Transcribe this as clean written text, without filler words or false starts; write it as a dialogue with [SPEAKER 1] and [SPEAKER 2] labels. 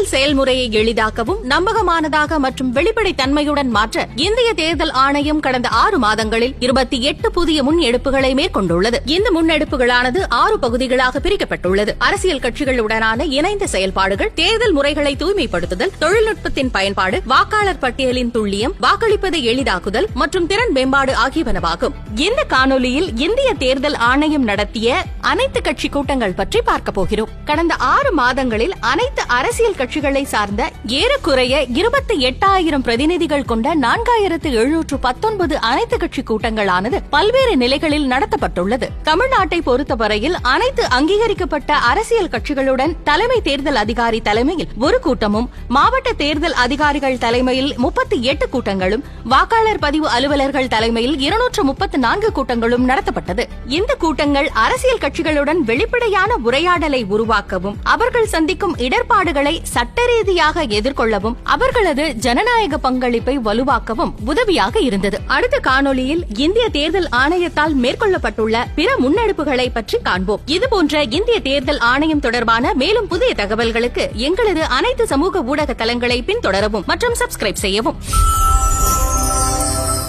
[SPEAKER 1] தேர்தல் செயல்முறையை எளிதாக்கவும் நம்பகமானதாக மற்றும் வெளிப்படை தன்மையுடன் மாற்ற இந்திய தேர்தல் ஆணையம் கடந்த 6 மாதங்களில் 28 புதிய முன்னெடுப்புகளை மேற்கொண்டுள்ளது. இந்த முன்னெடுப்புகளானது 6 பகுதிகளாக பிரிக்கப்பட்டுள்ளது. அரசியல் கட்சிகளுடனான இணைந்த செயல்பாடுகள், தேர்தல் முறைகளை தூய்மைப்படுத்துதல், தொழில்நுட்பத்தின் பயன்பாடு, வாக்காளர் பட்டியலின் துல்லியம், வாக்களிப்பதை எளிதாக்குதல் மற்றும் திறன் மேம்பாடு ஆகியவனவாகும். இந்த காணொலியில் இந்திய தேர்தல் ஆணையம் நடத்திய அனைத்து கட்சி கூட்டங்கள் பற்றி பார்க்க போகிறோம். கடந்த 6 மாதங்களில் அனைத்து அரசியல் கட்சிகளை சார்ந்த ஏறக்குறைய 28,000 பிரதிநிதிகள் கொண்ட 4,719 அனைத்து கட்சி கூட்டங்களானது பல்வேறு நிலைகளில் நடத்தப்பட்டுள்ளது. தமிழ்நாட்டை பொறுத்தவரையில் அனைத்து அங்கீகரிக்கப்பட்ட அரசியல் கட்சிகளுடன் தலைமை தேர்தல் அதிகாரி தலைமையில் ஒரு கூட்டமும், மாவட்ட தேர்தல் அதிகாரிகள் தலைமையில் 38 கூட்டங்களும், வாக்காளர் பதிவு அலுவலர்கள் தலைமையில் 234 கூட்டங்களும் நடத்தப்பட்டது. இந்த கூட்டங்கள் அரசியல் கட்சிகளுடன் வெளிப்படையான உரையாடலை உருவாக்கவும், அவர்கள் சந்திக்கும் இடர்பாடுகளை சட்ட ரீதியாக எதிர்கொள்ளவும், அவர்களது ஜனநாயக பங்களிப்பை வலுவாக்கவும் உதவியாக இருந்தது. அடுத்த காணொலியில் இந்திய தேர்தல் ஆணையத்தால் மேற்கொள்ளப்பட்டுள்ள பிற முன்னெடுப்புகளை பற்றி காண்போம். இதுபோன்ற இந்திய தேர்தல் ஆணையம் தொடர்பான மேலும் புதிய தகவல்களுக்கு எங்களது அனைத்து சமூக ஊடக தளங்களை பின்தொடரவும் மற்றும் சப்ஸ்கிரைப் செய்யவும்.